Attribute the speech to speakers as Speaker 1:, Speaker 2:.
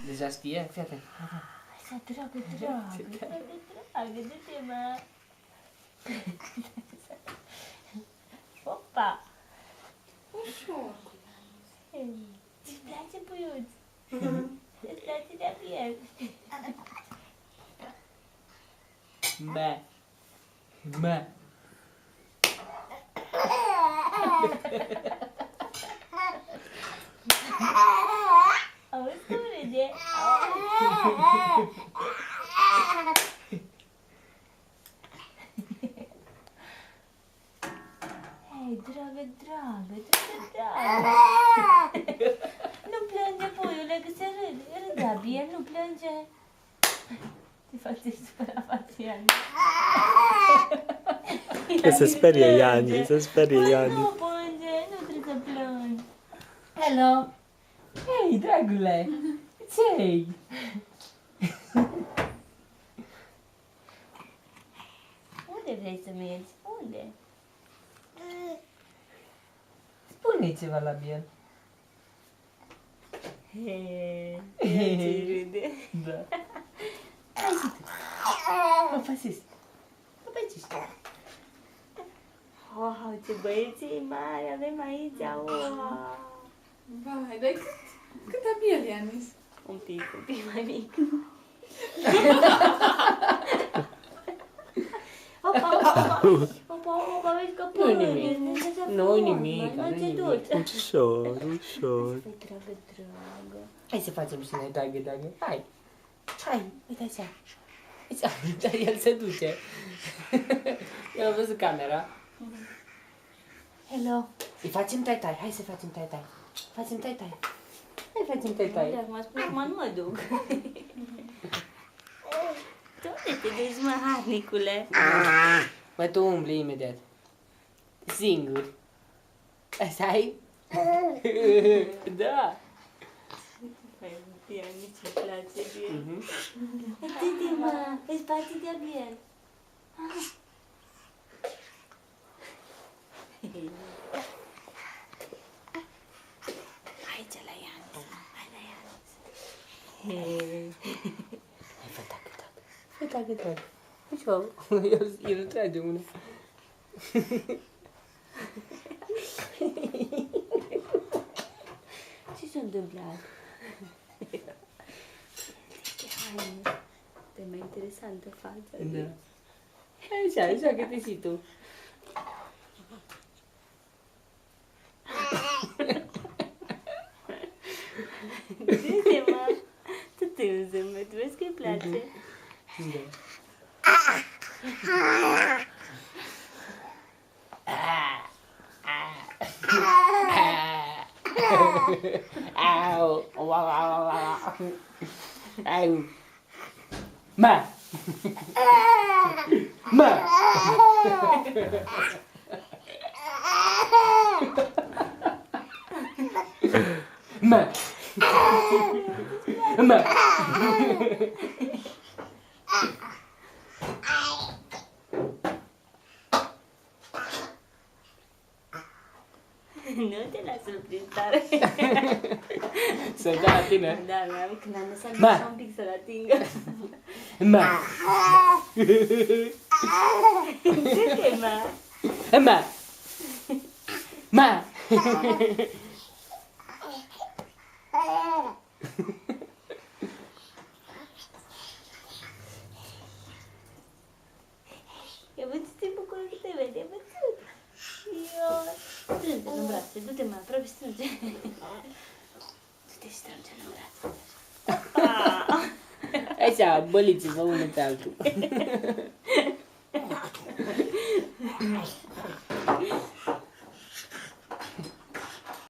Speaker 1: Deja știe? Fii atent.
Speaker 2: Așa, dragă, du-te, mă. Opa!
Speaker 3: Ușor.
Speaker 2: Îți place, puiuț? Îți place de piel?
Speaker 1: Mă. Mă.
Speaker 2: Auzi cum râde? Hei, dragă. Nu plânge, puiule, că se râde. Râdea bine, nu plânge. Te face supărat, Iani.
Speaker 4: Că se sperie Iani, se sperie Iani.
Speaker 2: Nu plânge, nu trebuie să plângi.
Speaker 1: Hello. Hei, dragule. Ce-i?
Speaker 2: Unde vrei să mergi? Unde?
Speaker 1: Spune ceva la Biel.
Speaker 2: Hei, ce râde.
Speaker 1: Da. Mă faceți. Mă faceți.
Speaker 2: Wow, ce băieții mari avem aici, wow.
Speaker 3: Vai, dar cât abia Ianis?
Speaker 2: Un pic mai mic. Opa, vezi că
Speaker 1: Nu-i nimic. Nu-i nimic,
Speaker 2: Nu
Speaker 1: nu-i
Speaker 2: te
Speaker 1: nimic.
Speaker 2: duci.
Speaker 4: Ușor.
Speaker 2: Păi, dragă.
Speaker 1: Hai să facem și noi, dragă. Hai. Uite așa. Dar el se duce. El a văzut camera.
Speaker 2: Hello.
Speaker 1: Îi facem tai-tai. Hai să facem tai-tai. Facem tai-tai. Hai facem tai-tai.
Speaker 2: Uite, acum spune, acum nu mă duc. Tu unde te duci, mă, harnicule?
Speaker 1: Mă, tu umbli imediat. Singur. Așa-i? Da.
Speaker 2: Păi, ea nici-i place bine. Uite-te, mă, îți place de bine. Aici la Ianis. Hai la Ianis.
Speaker 1: Hai, fă tacă. Ușor. El trage una.
Speaker 2: Ce s-a întâmplat? Ce haine. Te mai interesantă fața.
Speaker 1: Da. Așa că te și tu.
Speaker 2: Du-te, mă. Tu te zâmbet, vezi că-i place?
Speaker 1: Da. Au. Au. Ma.
Speaker 2: Nu te las surprins tare.
Speaker 1: Să dea la tine.
Speaker 2: Da, când am lăsat
Speaker 1: Ma.
Speaker 2: așa un pic să-l atingă.
Speaker 1: Ma.
Speaker 2: Du-te, mă.
Speaker 1: Ma.
Speaker 2: Ia văd să te bucură că te vede, ai văzut? Ioi. Strânge în brațe, du-te mai aproape, strânge. Du-te și strânge în brațe.
Speaker 1: Așa, băliți-vă unul pe altul.